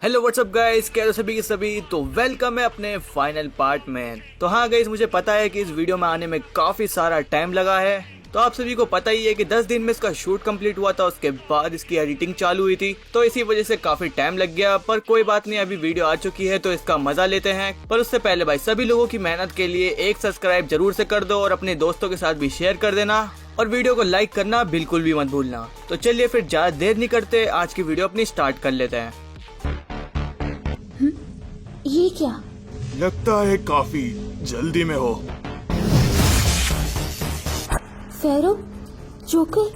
Hello what's up guys, कैसे हो सभी के सभी। तो वेलकम है अपने फाइनल पार्ट में। तो हाँ गाइस, मुझे पता है कि इस वीडियो में आने में काफी सारा टाइम लगा है। तो आप सभी को पता ही है कि 10 दिन में इसका शूट कंप्लीट हुआ था, उसके बाद इसकी एडिटिंग चालू हुई थी, तो इसी वजह से काफी टाइम लग गया। पर कोई बात नहीं, अभी वीडियो आ चुकी है तो इसका मजा लेते हैं। पर उससे पहले भाई सभी लोगों की मेहनत के लिए एक सब्सक्राइब जरूर से कर दो और अपने दोस्तों के साथ भी शेयर कर देना और वीडियो को लाइक करना बिल्कुल भी मत भूलना। तो चलिए फिर ज्यादा देर नहीं करते, आज की वीडियो अपनी स्टार्ट कर लेते हैं। ये क्या? लगता है काफी जल्दी में हो। फेरो, जोकर,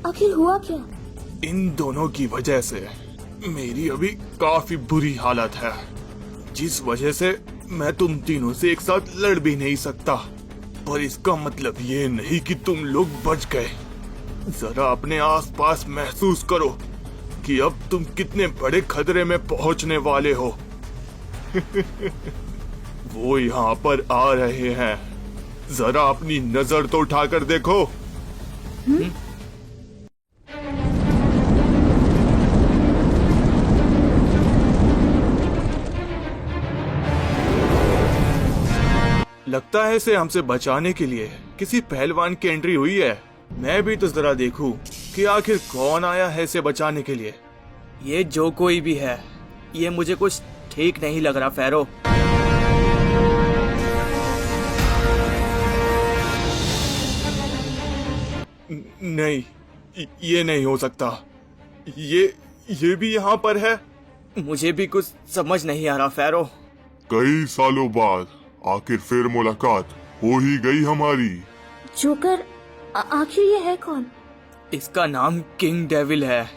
आखिर हुआ क्या? इन दोनों की वजह से मेरी अभी काफी बुरी हालत है, जिस वजह से मैं तुम तीनों से एक साथ लड़ भी नहीं सकता। पर इसका मतलब ये नहीं कि तुम लोग बच गए। जरा अपने आसपास महसूस करो कि अब तुम कितने बड़े खतरे में पहुंचने वाले हो। वो यहाँ पर आ रहे हैं, जरा अपनी नजर तो उठाकर देखो। लगता है इसे हमसे बचाने के लिए किसी पहलवान की एंट्री हुई है। मैं भी तो जरा देखूं कि आखिर कौन आया है इसे बचाने के लिए। ये जो कोई भी है, ये मुझे कुछ ठीक नहीं लग रहा फेरो। नहीं, ये नहीं हो सकता। ये भी यहाँ पर है। मुझे भी कुछ समझ नहीं आ रहा फेरो। कई सालों बाद आखिर फिर मुलाकात हो ही गई हमारी। जोकर, आखिर ये है कौन? इसका नाम किंग डेविल है।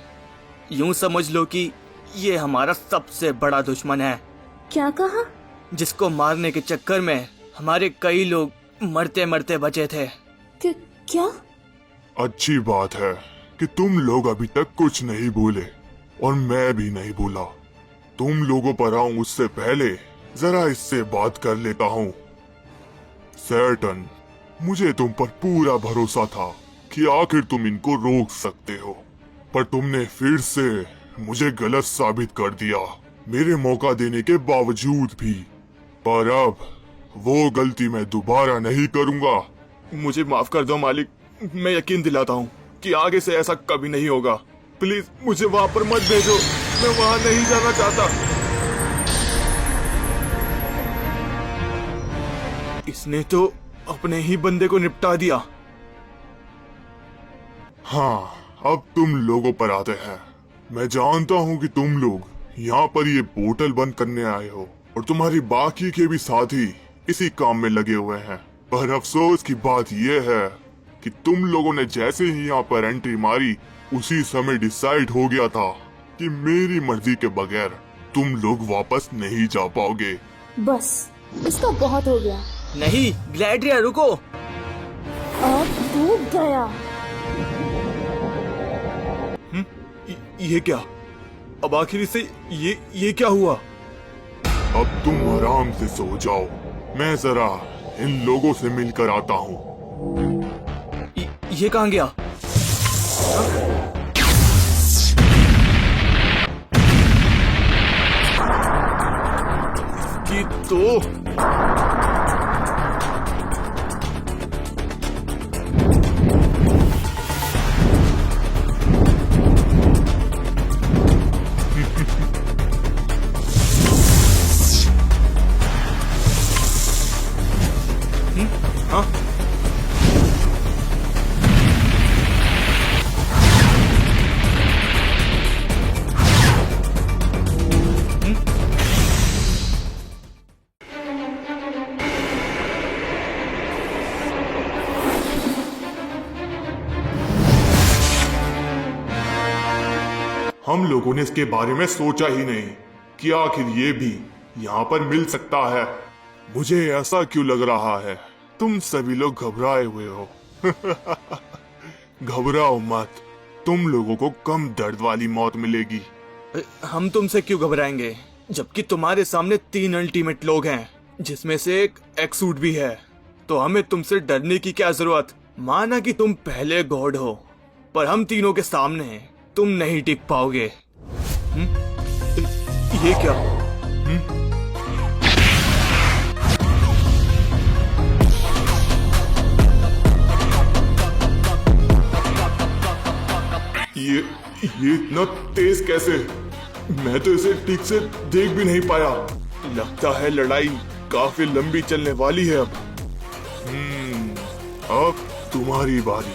यूं समझ लो कि ये हमारा सबसे बड़ा दुश्मन है, क्या कहा? जिसको मारने के चक्कर में हमारे कई लोग मरते मरते बचे थे। क्या? अच्छी बात है कि तुम लोग अभी तक कुछ नहीं भूले और मैं भी नहीं भूला। तुम लोगों पर आऊं उससे पहले जरा इससे बात कर लेता हूँ। सैटर्न, मुझे तुम पर पूरा भरोसा था कि आखिर तुम इनको रोक सकते हो, पर तुमने फिर से मुझे गलत साबित कर दिया, मेरे मौका देने के बावजूद भी। पर अब वो गलती मैं दोबारा नहीं करूंगा। मुझे माफ कर दो मालिक, मैं यकीन दिलाता हूँ कि आगे से ऐसा कभी नहीं होगा। प्लीज मुझे वहाँ पर मत भेजो, मैं वहाँ नहीं जाना चाहता। इसने तो अपने ही बंदे को निपटा दिया। हाँ, अब तुम लोगों पर आते हैं। मैं जानता हूँ कि तुम लोग यहाँ पर ये पोर्टल बंद करने आए हो और तुम्हारी बाकी के भी साथी इसी काम में लगे हुए हैं। पर अफसोस की बात यह है कि तुम लोगों ने जैसे ही यहाँ पर एंट्री मारी, उसी समय डिसाइड हो गया था कि मेरी मर्जी के बगैर तुम लोग वापस नहीं जा पाओगे। बस, इसका बहुत हो गया। नहीं ग्लैडिया, रुको। अब डूब गया। ये क्या? अब आखिर इसे ये क्या हुआ? अब तुम आराम से सो जाओ, मैं जरा इन लोगों से मिलकर आता हूँ। ये कहाँ गया? कि तो हम लोगों ने इसके बारे में सोचा ही नहीं कि आखिर ये भी यहाँ पर मिल सकता है। मुझे ऐसा क्यों लग रहा है तुम सभी लोग घबराए हुए हो। घबराओ मत, तुम लोगों को कम दर्द वाली मौत मिलेगी। हम तुमसे क्यों घबराएंगे, जबकि तुम्हारे सामने 3 अल्टीमेट लोग हैं, जिसमें से एक एक्सूट भी है। तो हमें तुमसे डरने की क्या जरूरत। माना कि तुम पहले गॉड हो, पर हम तीनों के सामने तुम नहीं टिक पाओगे। ये क्या? ये इतना तेज कैसे? मैं तो इसे ठीक से देख भी नहीं पाया। लगता है लड़ाई काफी लंबी चलने वाली है अब। अब तुम्हारी बारी।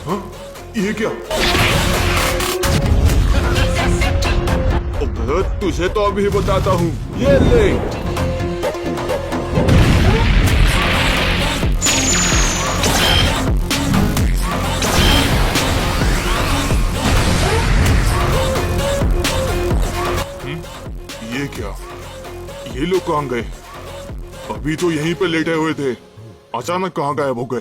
हाँ? ये क्या? अबे, तुझे तो अभी बताता हूँ। ये ले। ये क्या? ये लोग कहाँ गए? अभी तो यहीं पे लेटे हुए थे, अचानक कहाँ गायब हो गए?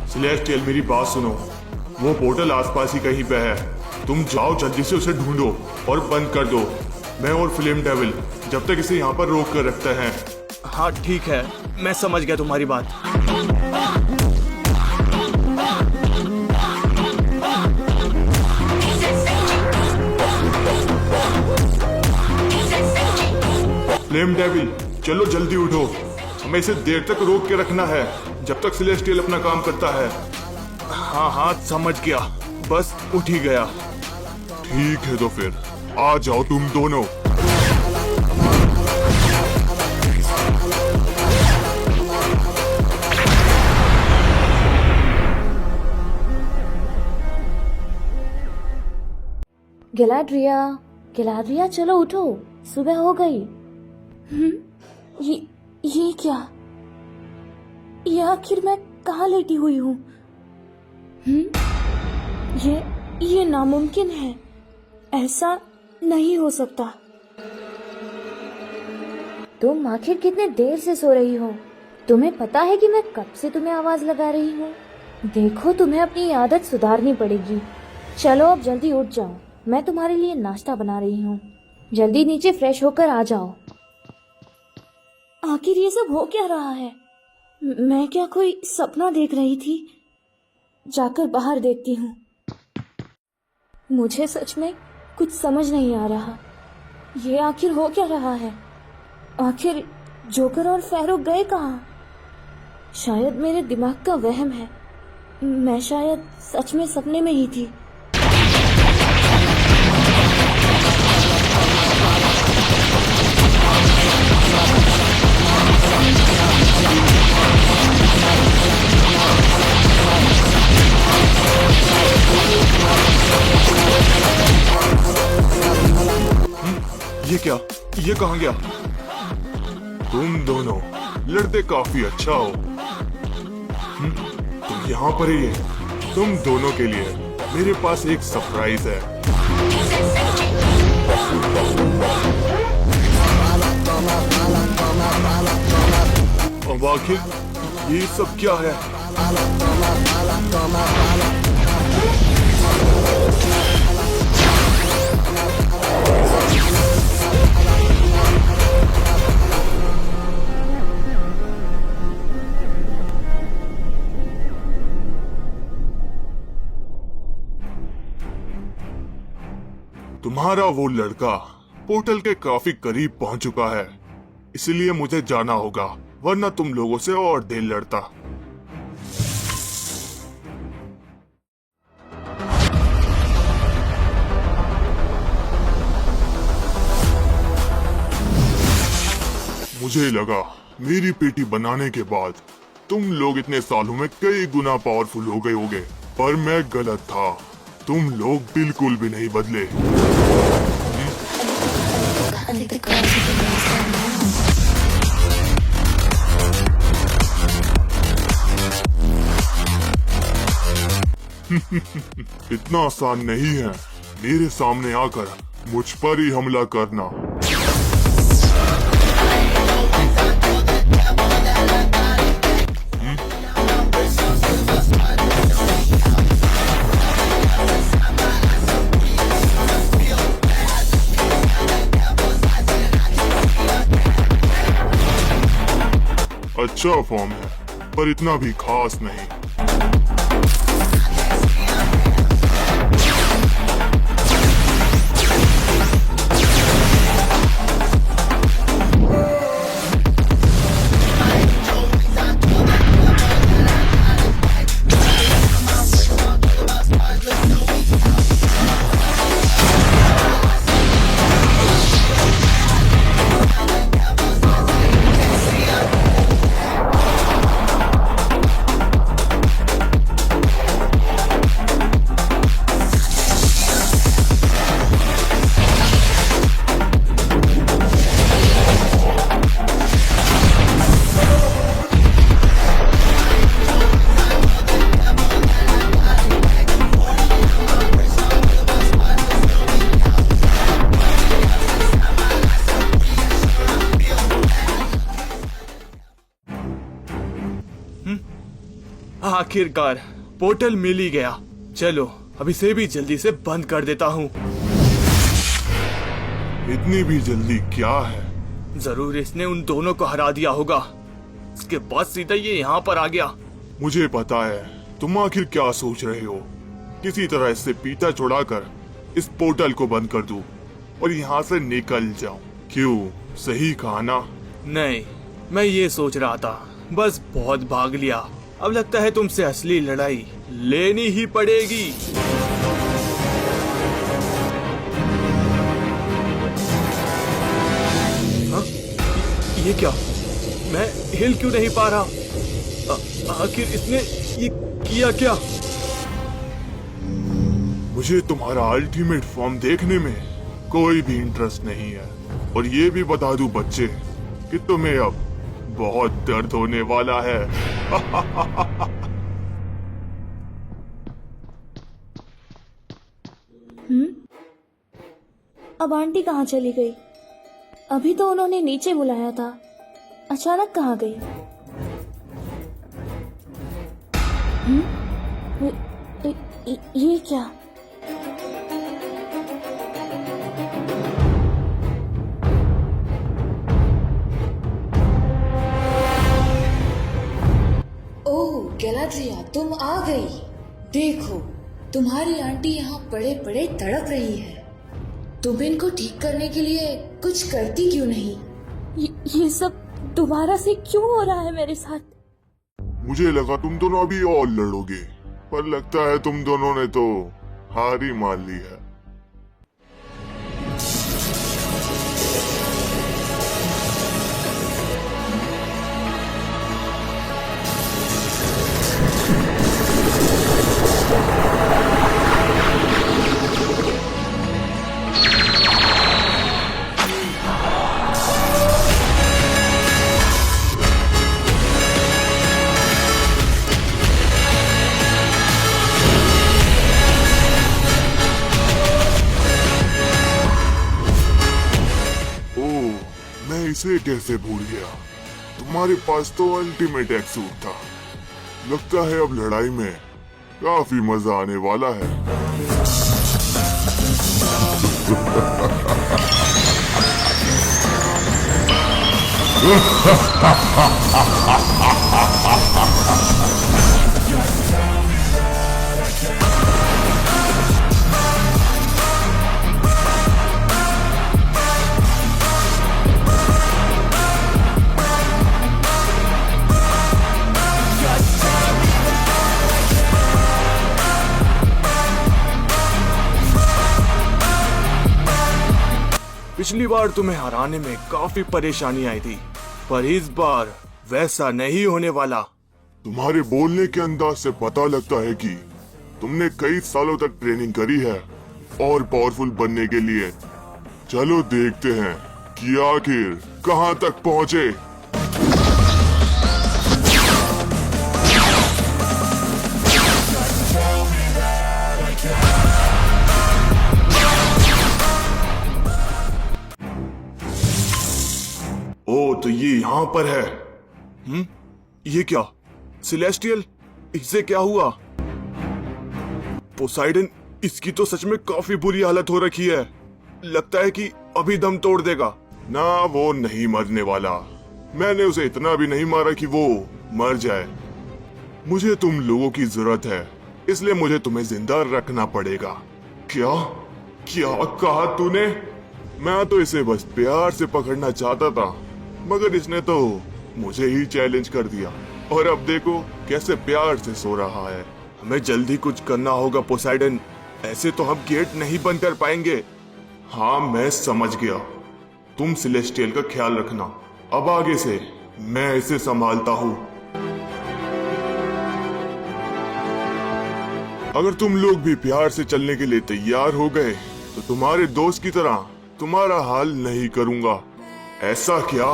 सेलेस्टियल, मेरी बात सुनो। वो पोर्टल आसपास ही कहीं पे है। तुम जाओ, जल्दी से उसे ढूंढो और बंद कर दो। मैं और फ्लेम डेविल जब तक इसे यहाँ पर रोक कर रखते हैं। हाँ ठीक है, मैं समझ गया तुम्हारी बात। फ्लेम डेविल, चलो जल्दी उठो। हमें इसे देर तक रोक के रखना है जब तक सेलेस्टियल अपना काम करता है। हाँ हाँ, समझ गया, बस उठ ही गया। ठीक है तो फिर आ जाओ तुम दोनों। गिलाड्रिया, गिलाड्रिया चलो उठो, सुबह हो गई। ये क्या? ये आखिर मैं कहाँ लेटी हुई हूँ? ये नामुमकिन है, ऐसा नहीं हो सकता। तुम आखिर कितने देर से सो रही हो? तुम्हें पता है कि मैं कब से तुम्हें आवाज लगा रही हूँ? देखो, तुम्हें अपनी आदत सुधारनी पड़ेगी। चलो अब जल्दी उठ जाओ, मैं तुम्हारे लिए नाश्ता बना रही हूँ। जल्दी नीचे फ्रेश होकर आ जाओ। आखिर ये सब हो क्या रहा है? मैं क्या कोई सपना देख रही थी? जाकर बाहर देखती हूँ। मुझे सच में कुछ समझ नहीं आ रहा। ये आखिर हो क्या रहा है? आखिर जोकर और फैरो गए कहाँ? शायद मेरे दिमाग का वहम है। मैं शायद सच में सपने में ही थी। ये क्या? ये कहाँ गया? तुम दोनों लड़ते काफी अच्छा हो। तुम यहाँ पर ही है। तुम दोनों के लिए मेरे पास एक सरप्राइज है। अब आखिर ये सब क्या है? तुम्हारा वो लड़का पोर्टल के काफी करीब पहुंच चुका है, इसलिए मुझे जाना होगा, वरना तुम लोगों से और देर लड़ता। मुझे लगा मेरी पेटी बनाने के बाद तुम लोग इतने सालों में कई गुना पावरफुल हो गए होगे, पर मैं गलत था। तुम लोग बिल्कुल भी नहीं बदले। इतना आसान नहीं है मेरे सामने आकर मुझ पर ही हमला करना। अच्छा फॉर्म है, पर इतना भी खास नहीं। आखिरकार पोर्टल मिल ही गया। चलो अब इसे भी जल्दी से बंद कर देता हूँ। इतनी भी जल्दी क्या है? जरूर इसने उन दोनों को हरा दिया होगा, इसके बाद सीधा ये यहाँ पर आ गया। मुझे पता है तुम आखिर क्या सोच रहे हो। किसी तरह इससे पीछा छुड़ाकर इस पोर्टल को बंद कर दूं और यहाँ से निकल जाऊं। क्यों, सही कहा ना? नहीं, मैं ये सोच रहा था, बस बहुत भाग लिया। अब लगता है तुमसे असली लड़ाई लेनी ही पड़ेगी। हाँ? ये क्या? मैं हिल क्यों नहीं पा रहा? आखिर इसने ये किया क्या? मुझे तुम्हारा अल्टीमेट फॉर्म देखने में कोई भी इंटरेस्ट नहीं है। और ये भी बता दूं बच्चे कि तुम्हें अब बहुत दर्द होने वाला है। अब आंटी कहाँ चली गई? अभी तो उन्होंने नीचे बुलाया था, अचानक कहाँ गई? ये क्या? ओह गैलाड्रिया, तुम आ गई। देखो तुम्हारी आंटी यहाँ पड़े पड़े तड़प रही है। तुम इनको ठीक करने के लिए कुछ करती क्यों नहीं? ये सब दोबारा से क्यों हो रहा है मेरे साथ? मुझे लगा तुम दोनों अभी और लड़ोगे, पर लगता है तुम दोनों ने तो हार ही मान ली है। इसे कैसे भूल गया? तुम्हारे पास तो अल्टीमेट एक्स सूट था। लगता है अब लड़ाई में काफी मजा आने वाला है। पिछली बार तुम्हें हराने में काफी परेशानी आई थी, पर इस बार वैसा नहीं होने वाला। तुम्हारे बोलने के अंदाज से पता लगता है कि तुमने कई सालों तक ट्रेनिंग करी है और पावरफुल बनने के लिए। चलो देखते हैं कि आखिर कहां तक पहुंचे। ओ, तो ये यहाँ पर है। ये क्या? सेलेस्टियल, इससे क्या हुआ? पोसाइडन, इसकी तो सच में काफी बुरी हालत हो रखी है। लगता है कि अभी दम तोड़ देगा। ना, वो नहीं मरने वाला। मैंने उसे इतना भी नहीं मारा कि वो मर जाए। मुझे तुम लोगों की जरूरत है, इसलिए मुझे तुम्हें जिंदा रखना पड़ेगा। क्या क्या कहा तूने? मैं तो इसे बस प्यार से पकड़ना चाहता था, मगर इसने तो मुझे ही चैलेंज कर दिया। और अब देखो कैसे प्यार से सो रहा है। हमें जल्दी कुछ करना होगा पोसाइडन, ऐसे तो हम गेट नहीं बंद कर पाएंगे। हाँ, मैं समझ गया। तुम सेलेस्टियल का ख्याल रखना। अब आगे से मैं इसे संभालता हूँ। अगर तुम लोग भी प्यार से चलने के लिए तैयार हो गए तो तुम्हारे दोस्त की तरह तुम्हारा हाल नहीं करूंगा। ऐसा क्या?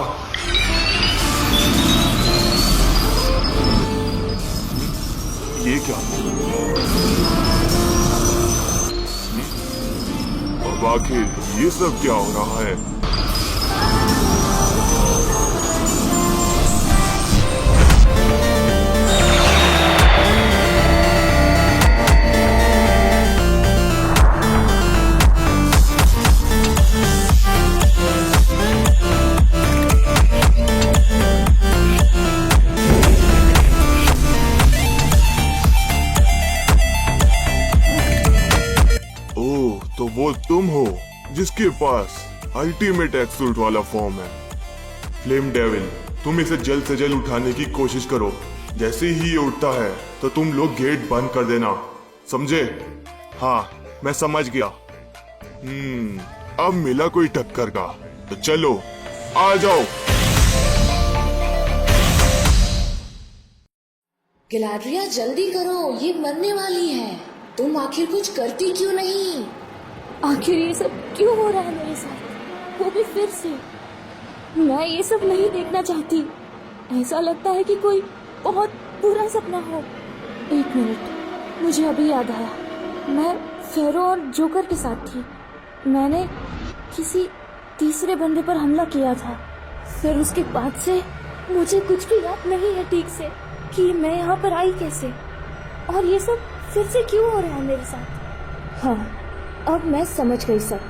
ये क्या? अब आखिर ये सब क्या हो रहा है? वो तुम हो जिसके पास अल्टीमेट एक्सूट वाला फॉर्म है। फ्लेम डेविल, तुम इसे जल्द से जल्द उठाने की कोशिश करो। जैसे ही ये उठता है तो तुम लोग गेट बंद कर देना, समझे? हाँ, मैं समझ गया। अब मिला कोई टक्कर का, तो चलो आ जाओ। गिलाड्रिया जल्दी करो, ये मरने वाली है। तुम आखिर कुछ करती क्यों नहीं? आखिर ये सब क्यों हो रहा है मेरे साथ, वो भी फिर से? मैं ये सब नहीं देखना चाहती। ऐसा लगता है कि कोई बहुत बुरा सपना हो। एक मिनट, मुझे अभी याद आया। मैं फेरो और जोकर के साथ थी। मैंने किसी तीसरे बंदे पर हमला किया था। फिर उसके बाद से मुझे कुछ भी याद नहीं है ठीक से कि मैं यहाँ पर आई कैसे, और ये सब फिर से क्यों हो रहा है मेरे साथ। हाँ, अब मैं समझ गई सब।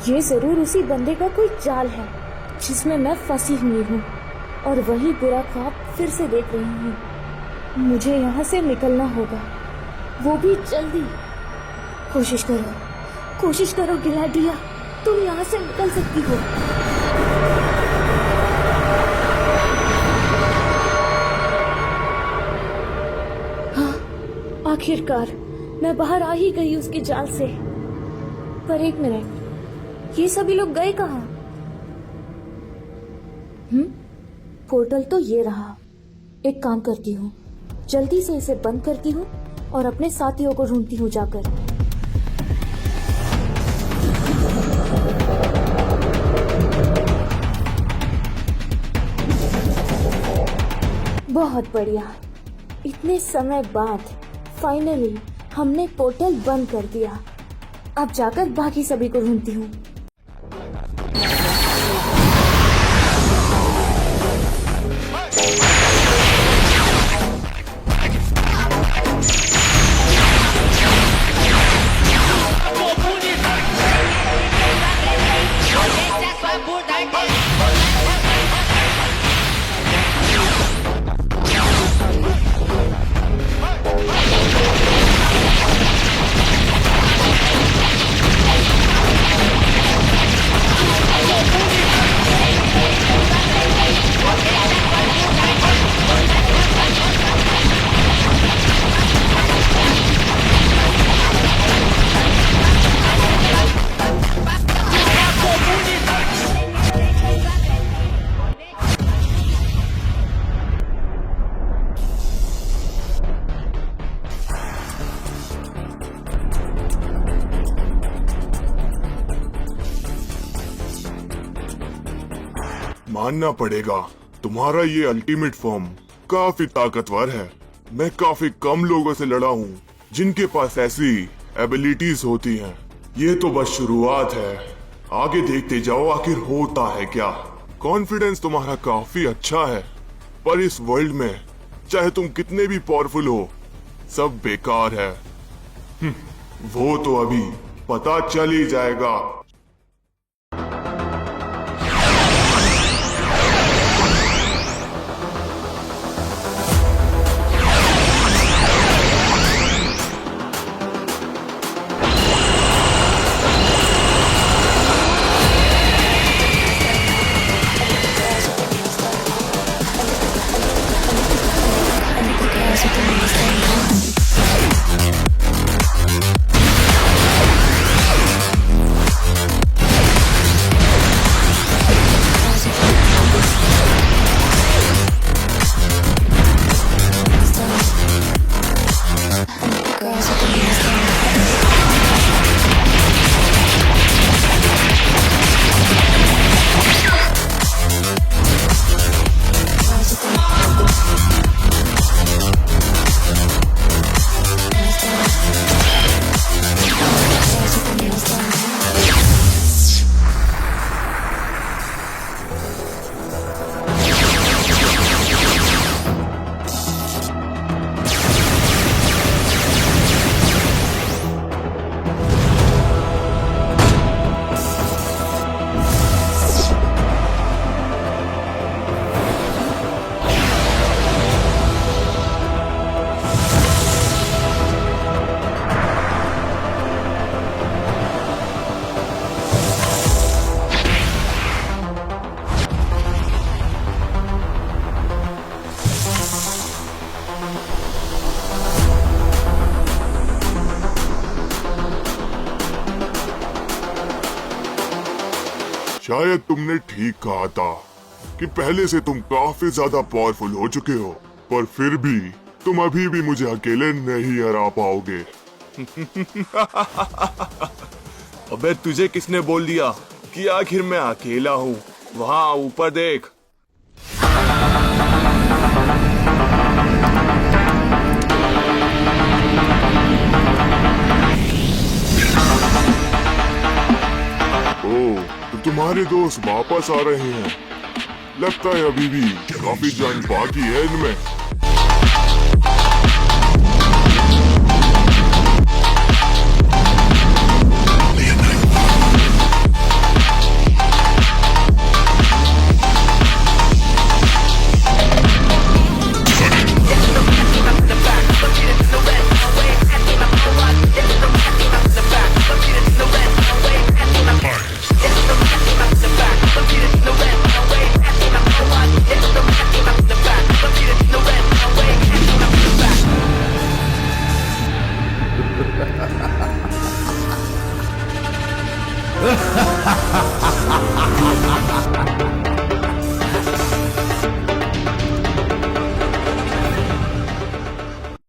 ये जरूर उसी बंदे का कोई जाल है जिसमें मैं फंसी हुई हूँ, और वही बुरा ख्वाब फिर से देख रही हूँ। मुझे यहाँ से निकलना होगा, वो भी जल्दी। कोशिश करो गिलाड्रिया, तुम यहाँ से निकल सकती हो। हाँ, आखिरकार मैं बाहर आ ही गई उसके जाल से। पर एक मिनट, ये सभी लोग गए कहाँ? पोर्टल तो ये रहा। एक काम करती हूँ, जल्दी से इसे बंद करती हूँ और अपने साथियों को ढूंढती हूँ जाकर। बहुत बढ़िया, इतने समय बाद फाइनली हमने पोर्टल बंद कर दिया। अब जाकर बाकी सभी को ढूंढती हूँ। मानना पड़ेगा, तुम्हारा ये अल्टीमेट फॉर्म काफी ताकतवर है। मैं काफी कम लोगों से लड़ा हूँ जिनके पास ऐसी एबिलिटीज होती हैं। ये तो बस शुरुआत है, आगे देखते जाओ आखिर होता है क्या। कॉन्फिडेंस तुम्हारा काफी अच्छा है, पर इस वर्ल्ड में चाहे तुम कितने भी पावरफुल हो, सब बेकार है। वो तो अभी पता चल ही जाएगा। शायद तुमने ठीक कहा था कि पहले से तुम काफी ज्यादा पावरफुल हो चुके हो, पर फिर भी तुम अभी भी मुझे अकेले नहीं हरा पाओगे। अबे तुझे किसने बोल दिया कि आखिर मैं अकेला हूँ? वहाँ ऊपर देख। ओह, तो तुम्हारे दोस्त वापस आ रहे हैं। लगता है अभी भी काफी जंग बाकी है इनमें।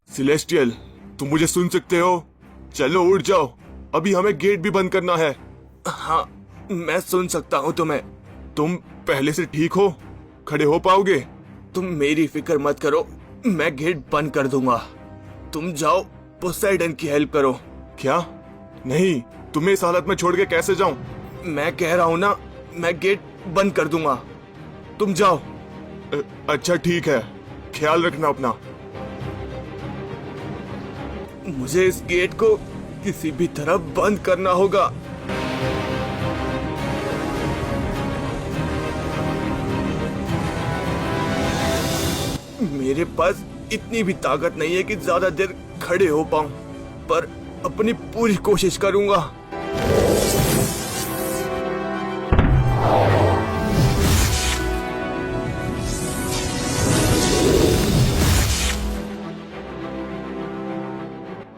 सिलेस्टियल, तुम मुझे सुन सकते हो? चलो उठ जाओ, अभी हमें गेट भी बंद करना है। हाँ, मैं सुन सकता हूँ तुम्हें। तुम पहले से ठीक हो? खड़े हो पाओगे? तुम मेरी फिक्र मत करो, मैं गेट बंद कर दूंगा। तुम जाओ पोसाइडन की हेल्प करो। क्या? नहीं, तुम्हें इस हालत में छोड़ के कैसे जाऊं? मैं कह रहा हूँ ना, मैं गेट बंद कर दूंगा। तुम जाओ। अच्छा ठीक है, ख्याल रखना अपना। मुझे इस गेट को किसी भी तरह बंद करना होगा। मेरे पास इतनी भी ताकत नहीं है कि ज्यादा देर खड़े हो पाऊं, पर अपनी पूरी कोशिश करूंगा।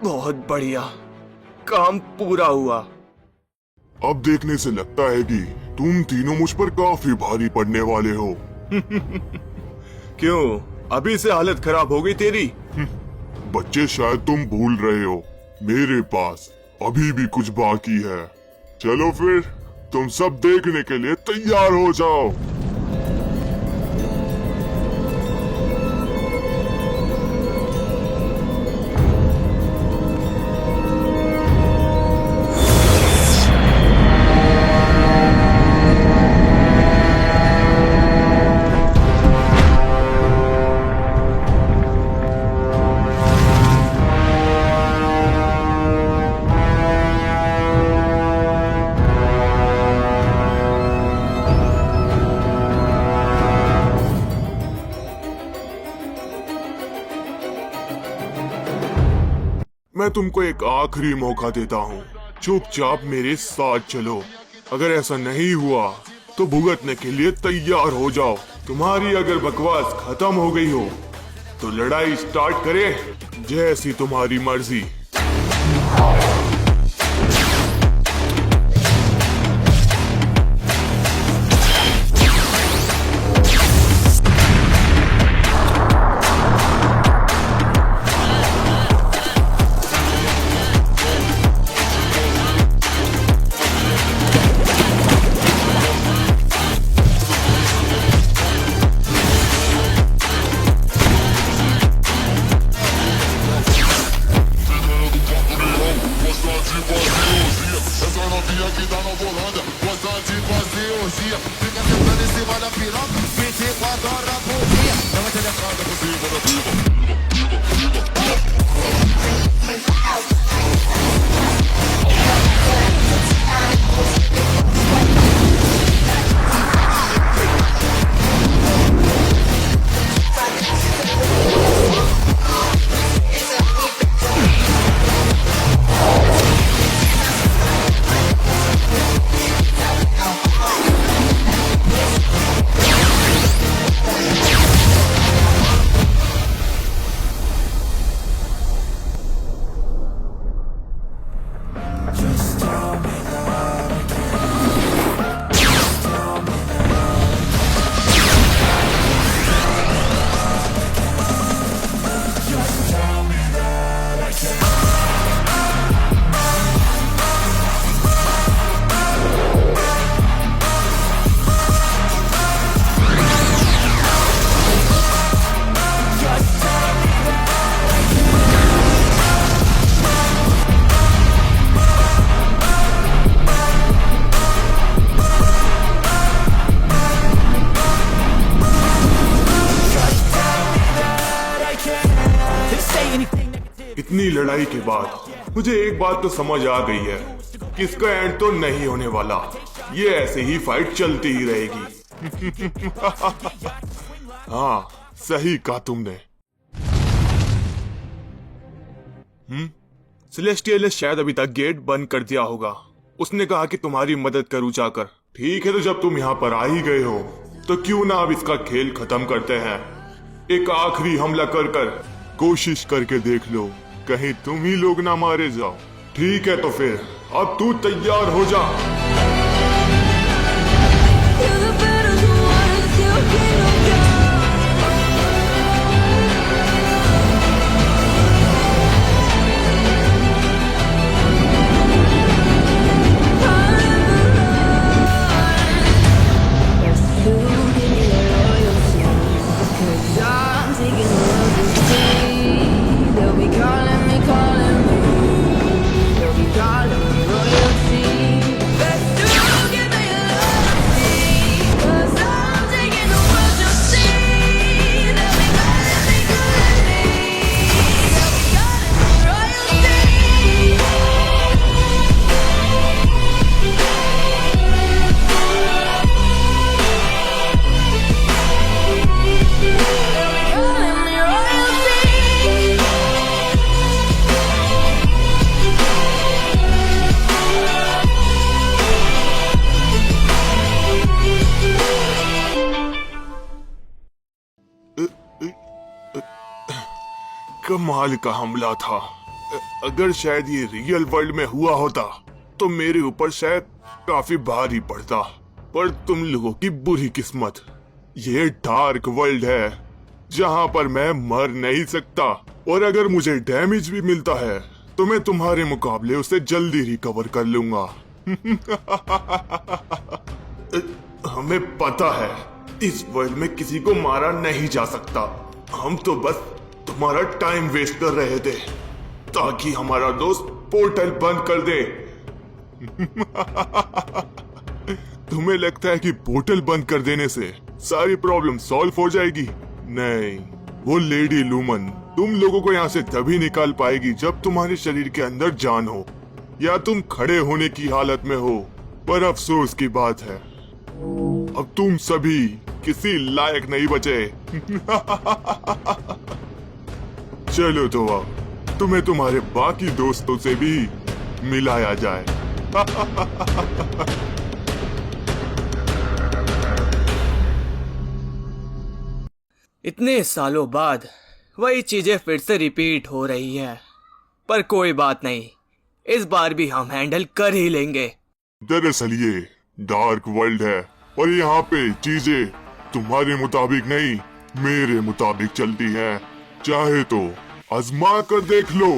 बहुत बढ़िया, काम पूरा हुआ। अब देखने से लगता है कि तुम तीनों मुझ पर काफी भारी पड़ने वाले हो। क्यों, अभी से हालत खराब हो गई तेरी? बच्चे, शायद तुम भूल रहे हो, मेरे पास अभी भी कुछ बाकी है। चलो फिर, तुम सब देखने के लिए तैयार हो जाओ। मैं तुमको एक आखिरी मौका देता हूँ, चुपचाप मेरे साथ चलो। अगर ऐसा नहीं हुआ तो भुगतने के लिए तैयार हो जाओ। तुम्हारी अगर बकवास खत्म हो गई हो तो लड़ाई स्टार्ट करें, जैसी तुम्हारी मर्जी। लड़ाई के बाद मुझे एक बात तो समझ आ गई है कि इसका एंड तो नहीं होने वाला। ये ऐसे ही फाइट चलती ही रहेगी। हाँ, सही कहा तुमने। सेलेस्टियल ने शायद अभी तक गेट बंद कर दिया होगा। उसने कहा कि तुम्हारी मदद करूं जाकर। ठीक है, तो जब तुम यहाँ पर आ ही गए हो तो क्यों ना अब इसका खेल खत्म करते हैं। एक आखिरी हमला कर कर कोशिश करके देख लो, कहीं तुम ही लोग ना मारे जाओ। ठीक है, तो फिर अब तू तैयार हो जा। कमाल का हमला था। अगर शायद ये रियल वर्ल्ड में हुआ होता तो मेरे ऊपर शायद काफी भारी पड़ता, पर तुम लोगों की बुरी किस्मत। ये डार्क वर्ल्ड है जहाँ पर मैं मर नहीं सकता, और अगर मुझे डैमेज भी मिलता है तो मैं तुम्हारे मुकाबले उसे जल्दी रिकवर कर लूंगा। हमें पता है इस वर्ल्ड में किसी को मारा नहीं जा सकता। हम तो बस तुम्हारा टाइम वेस्ट कर रहे थे ताकि हमारा दोस्त पोर्टल बंद कर दे। तुम्हें लगता है कि पोर्टल बंद कर देने से सारी प्रॉब्लम सॉल्व हो जाएगी? नहीं, वो लेडी लूमन तुम लोगों को यहाँ से तभी निकाल पाएगी जब तुम्हारे शरीर के अंदर जान हो, या तुम खड़े होने की हालत में हो। पर अफसोस की बात है, अब तुम सभी किसी लायक नहीं बचे। चलो तो अब तुम्हें तुम्हारे बाकी दोस्तों से भी मिलाया जाए। इतने सालों बाद वही चीजें फिर से रिपीट हो रही हैं, पर कोई बात नहीं, इस बार भी हम हैंडल कर ही लेंगे। दरअसल ये डार्क वर्ल्ड है और यहाँ पे चीजें तुम्हारे मुताबिक नहीं, मेरे मुताबिक चलती हैं। चाहे तो आजमा कर देख लो।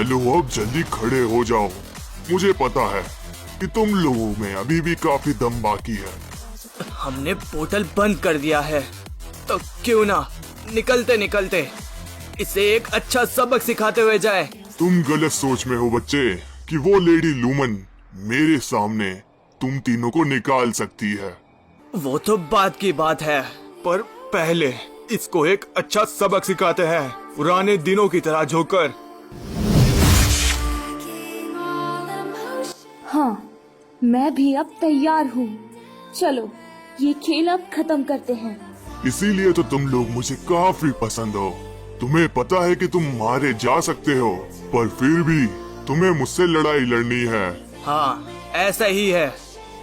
चलो अब जल्दी खड़े हो जाओ। मुझे पता है कि तुम लोगों में अभी भी काफी दम बाकी है। हमने पोर्टल बंद कर दिया है, तो क्यों ना निकलते निकलते इसे एक अच्छा सबक सिखाते हुए जाए। तुम गलत सोच में हो बच्चे कि वो लेडी लूमन मेरे सामने तुम तीनों को निकाल सकती है। वो तो बात की बात है, पर पहले इसको एक अच्छा सबक सिखाते हैं, पुराने दिनों की तरह जोकर। हाँ, मैं भी अब तैयार हूँ। चलो ये खेल अब खत्म करते हैं। इसीलिए तो तुम लोग मुझे काफी पसंद हो। तुम्हें पता है कि तुम मारे जा सकते हो, पर फिर भी तुम्हें मुझसे लड़ाई लड़नी है। हाँ ऐसा ही है।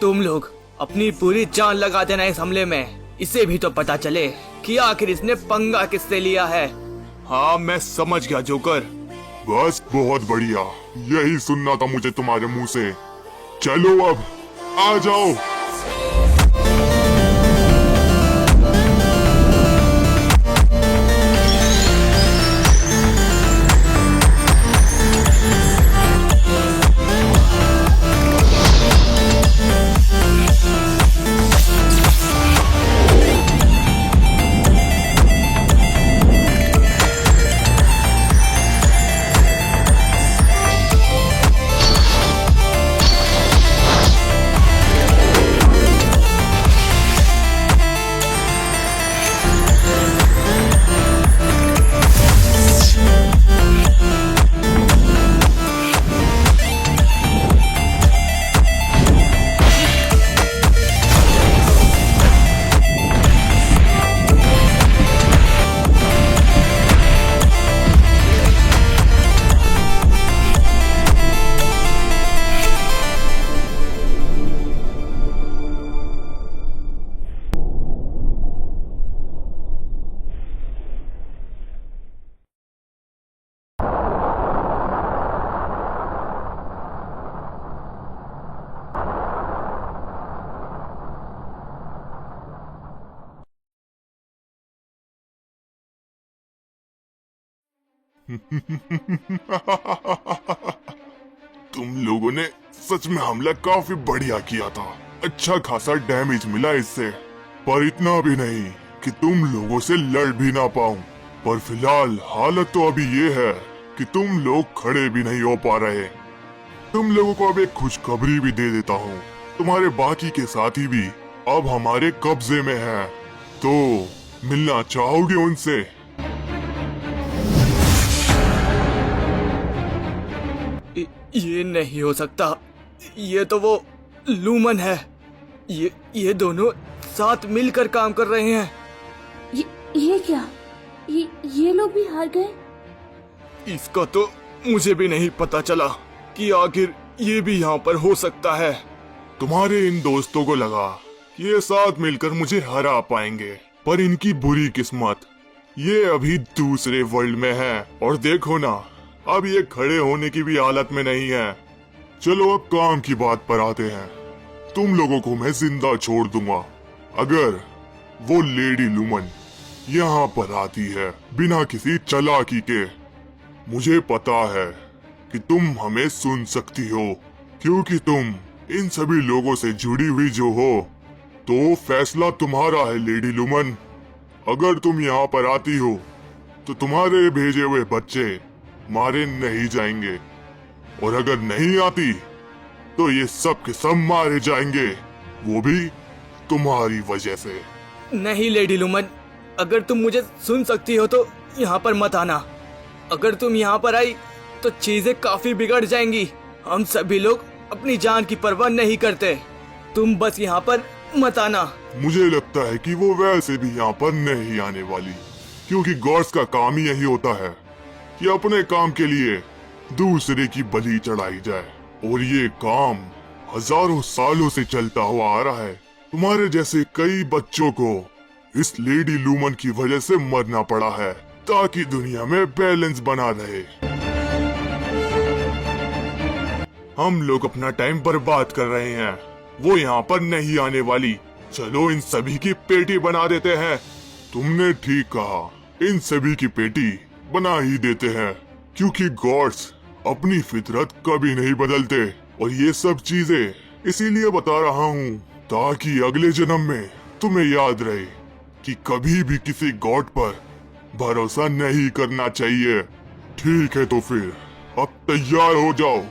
तुम लोग अपनी पूरी जान लगा देना इस हमले में। इसे भी तो पता चले कि आखिर इसने पंगा किससे लिया है। हाँ मैं समझ गया जोकर। बस बहुत बढ़िया, यही सुनना था मुझे तुम्हारे मुंह से। चलो अब आ जाओ। तुम लोगों ने सच में हमला काफी बढ़िया किया था। अच्छा खासा डैमेज मिला इससे, पर इतना भी नहीं कि तुम लोगों से लड़ भी ना पाऊं। पर फिलहाल हालत तो अभी ये है कि तुम लोग खड़े भी नहीं हो पा रहे। तुम लोगों को अब एक खुशखबरी भी दे देता हूँ, तुम्हारे बाकी के साथी भी अब हमारे कब्जे में हैं। तो मिलना चाहोगे उनसे? ये नहीं हो सकता। ये तो वो लूमन है। ये दोनों साथ मिलकर काम कर रहे हैं। ये क्या? ये लोग भी हार गए? इसका तो मुझे भी नहीं पता चला कि आखिर ये भी यहाँ पर हो सकता है। तुम्हारे इन दोस्तों को लगा कि ये साथ मिलकर मुझे हरा पाएंगे, पर इनकी बुरी किस्मत ये अभी दूसरे वर्ल्ड में है। और देखो ना, अब ये खड़े होने की भी हालत में नहीं है। चलो अब काम की बात पर आते हैं। तुम लोगों को मैं जिंदा छोड़ दूंगा अगर वो लेडी लूमन यहाँ पर आती है बिना किसी चालाकी के। मुझे पता है कि तुम हमें सुन सकती हो, क्योंकि तुम इन सभी लोगों से जुड़ी हुई जो हो। तो फैसला तुम्हारा है लेडी लूमन। अगर तुम यहाँ पर आती हो तो तुम्हारे भेजे हुए बच्चे मारे नहीं जाएंगे, और अगर नहीं आती तो ये सब के सब मारे जाएंगे, वो भी तुम्हारी वजह से। नहीं लेडी लूमन, अगर तुम मुझे सुन सकती हो तो यहाँ पर मत आना। अगर तुम यहाँ पर आई तो चीजें काफी बिगड़ जाएंगी। हम सभी लोग अपनी जान की परवाह नहीं करते। तुम बस यहाँ पर मत आना। मुझे लगता है कि वो वैसे भी यहाँ पर नहीं आने वाली, क्योंकि गॉड्स का काम ही यही होता है कि अपने काम के लिए दूसरे की बलि चढ़ाई जाए। और ये काम हजारों सालों से चलता हुआ आ रहा है। तुम्हारे जैसे कई बच्चों को इस लेडी लूमन की वजह से मरना पड़ा है, ताकि दुनिया में बैलेंस बना रहे। हम लोग अपना टाइम बर्बाद कर रहे हैं, वो यहाँ पर नहीं आने वाली। चलो इन सभी की पेटी बना देते हैं। तुमने ठीक कहा, इन सभी की पेटी बना ही देते हैं, क्योंकि गॉड्स अपनी फितरत कभी नहीं बदलते। और ये सब चीजें इसीलिए बता रहा हूँ ताकि अगले जन्म में तुम्हें याद रहे कि कभी भी किसी गॉड पर भरोसा नहीं करना चाहिए। ठीक है तो फिर अब तैयार हो जाओ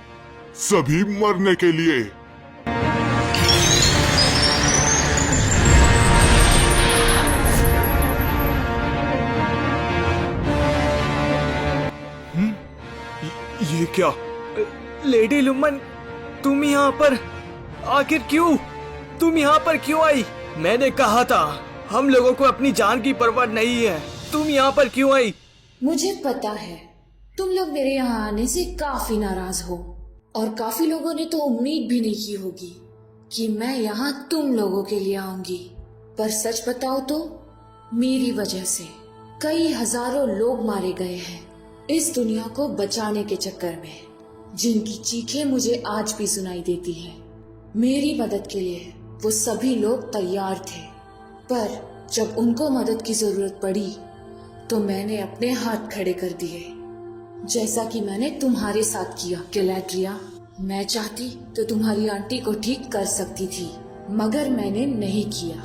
सभी मरने के लिए। ये क्या? लेडी लुमन, तुम यहाँ पर आखिर क्यों? तुम यहाँ पर क्यों आई? मैंने कहा था हम लोगों को अपनी जान की परवाह नहीं है। तुम यहाँ पर क्यों आई? मुझे पता है तुम लोग मेरे यहाँ आने से काफी नाराज हो और काफी लोगों ने तो उम्मीद भी नहीं की होगी कि मैं यहाँ तुम लोगों के लिए आऊंगी। पर सच बताओ तो मेरी वजह से कई हजारों लोग मारे गए हैं इस दुनिया को बचाने के चक्कर में, जिनकी चीखें मुझे आज भी सुनाई देती है। मेरी मदद के लिए वो सभी लोग तैयार थे, पर जब उनको मदद की जरूरत पड़ी तो मैंने अपने हाथ खड़े कर दिए, जैसा कि मैंने तुम्हारे साथ किया। गैलेड्रिया, मैं चाहती तो तुम्हारी आंटी को ठीक कर सकती थी, मगर मैंने नहीं किया,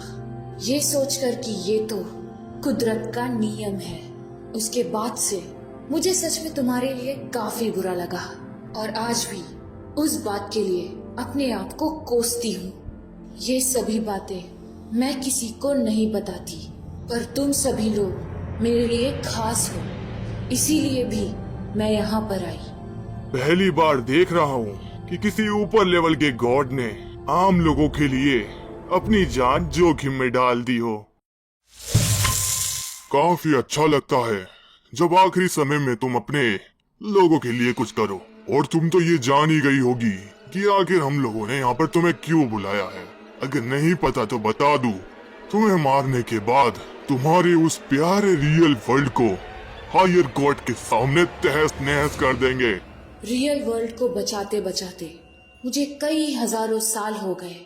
ये सोचकर कि ये तो कुदरत का नियम है। उसके बाद से मुझे सच में तुम्हारे लिए काफी बुरा लगा और आज भी उस बात के लिए अपने आप को कोसती हूँ। ये सभी बातें मैं किसी को नहीं बताती, पर तुम सभी लोग मेरे लिए खास हो, इसीलिए भी मैं यहाँ पर आई। पहली बार देख रहा हूँ कि किसी ऊपर लेवल के गॉड ने आम लोगों के लिए अपनी जान जोखिम में डाल दी हो। काफी अच्छा लगता है जब आखिरी समय में तुम अपने लोगों के लिए कुछ करो। और तुम तो ये जान ही गई होगी कि आखिर हम लोगों ने यहाँ पर तुम्हें क्यों बुलाया है। अगर नहीं पता तो बता दूं, तुम्हें मारने के बाद तुम्हारे उस प्यारे रियल वर्ल्ड को हायर गॉड के सामने तहस नहस कर देंगे। रियल वर्ल्ड को बचाते बचाते मुझे कई हजारों साल हो गए,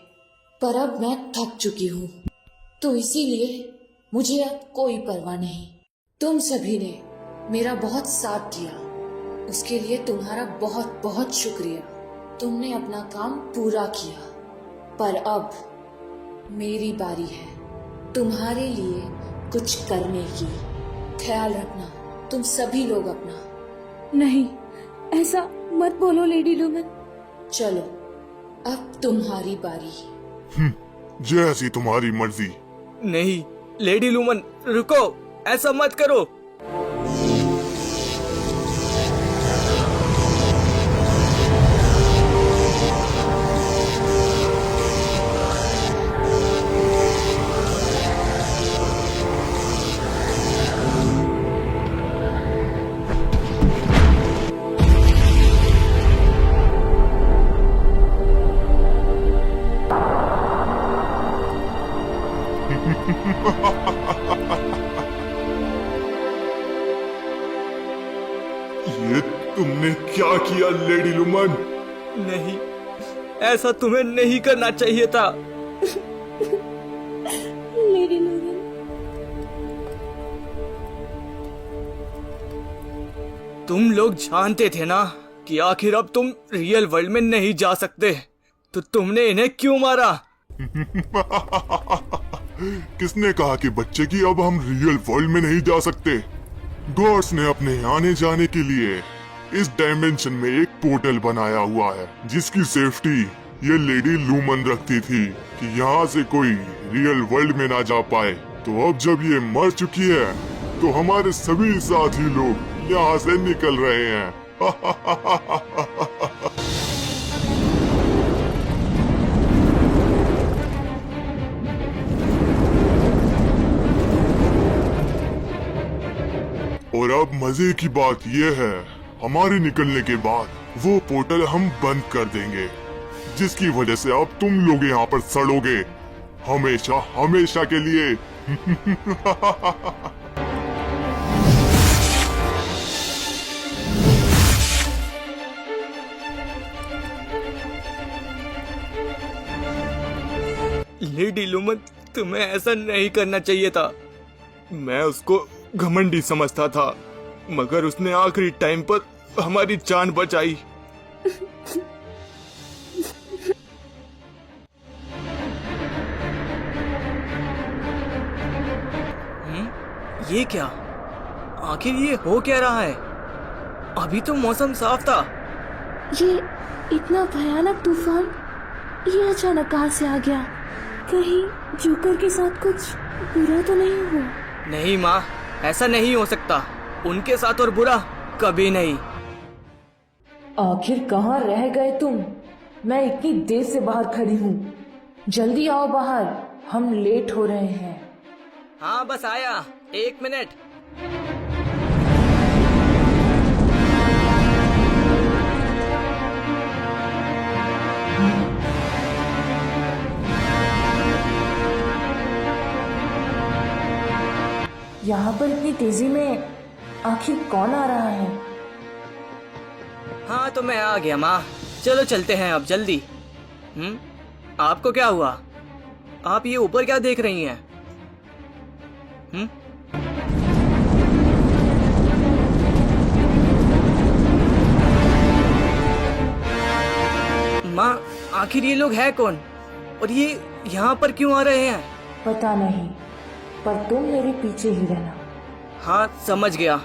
पर अब मैं थक चुकी हूँ, तो इसीलिए मुझे अब कोई परवाह नहीं। तुम सभी ने मेरा बहुत साथ दिया, उसके लिए तुम्हारा बहुत बहुत शुक्रिया। तुमने अपना काम पूरा किया, पर अब मेरी बारी है तुम्हारे लिए कुछ करने की। ख्याल रखना तुम सभी लोग अपना। नहीं, ऐसा मत बोलो लेडी लुमन। चलो अब तुम्हारी बारी। जैसी तुम्हारी मर्जी। नहीं लेडी लुमन, रुको, ऐसा मत करो। ये तुमने क्या किया लेडी लुमन? नहीं, ऐसा तुम्हें नहीं करना चाहिए था। लेडी लुमन, तुम लोग जानते थे ना कि आखिर अब तुम रियल वर्ल्ड में नहीं जा सकते, तो तुमने इन्हें क्यों मारा? किसने कहा कि बच्चे की अब हम रियल वर्ल्ड में नहीं जा सकते? गॉड्स ने अपने आने जाने के लिए इस डायमेंशन में एक पोर्टल बनाया हुआ है, जिसकी सेफ्टी ये लेडी लूमन रखती थी कि यहाँ से कोई रियल वर्ल्ड में ना जा पाए। तो अब जब ये मर चुकी है तो हमारे सभी साथी लोग यहाँ से निकल रहे हैं। और अब मजे की बात यह है, हमारे निकलने के बाद वो पोर्टल हम बंद कर देंगे, जिसकी वजह से अब तुम लोग यहाँ पर सड़ोगे हमेशा हमेशा के लिए। लेडी लुमन, तुम्हें ऐसा नहीं करना चाहिए था। मैं उसको घमंडी समझता था, मगर उसने आखिरी टाइम पर हमारी जान बचाई। ये क्या? आखिर ये हो क्या रहा है? अभी तो मौसम साफ था। ये इतना भयानक तूफान ये अचानक कहाँ से आ गया? कहीं जोकर के साथ कुछ बुरा तो नहीं हुआ? नहीं माँ, ऐसा नहीं हो सकता। उनके साथ और बुरा कभी नहीं। आखिर कहाँ रह गए तुम? मैं इतनी देर से बाहर खड़ी हूँ। जल्दी आओ बाहर, हम लेट हो रहे हैं। हाँ बस आया, 1 मिनट। यहाँ पर इतनी तेजी में आखिर कौन आ रहा है? हाँ तो मैं आ गया माँ। चलो चलते हैं अब जल्दी। आपको क्या हुआ? आप ये ऊपर क्या देख रही हैं? माँ, आखिर ये लोग हैं कौन? और ये यहाँ पर क्यों आ रहे हैं? पता नहीं, पर तुम मेरे पीछे ही रहना। हाँ समझ गया।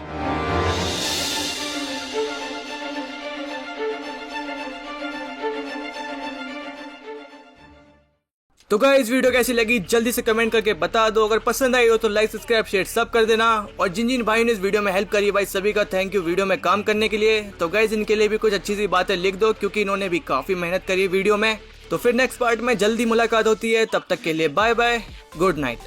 तो गाइस वीडियो कैसी लगी जल्दी से कमेंट करके बता दो। अगर पसंद आई हो तो लाइक सब्सक्राइब शेयर सब कर देना। और जिन जिन भाई ने इस वीडियो में हेल्प करी भाई सभी का थैंक यू वीडियो में काम करने के लिए। तो गाइस इनके लिए भी कुछ अच्छी सी बातें लिख दो क्योंकि इन्होंने भी काफी मेहनत करी वीडियो में। तो फिर नेक्स्ट पार्ट में जल्दी मुलाकात होती है, तब तक के लिए बाय बाय, गुड नाइट।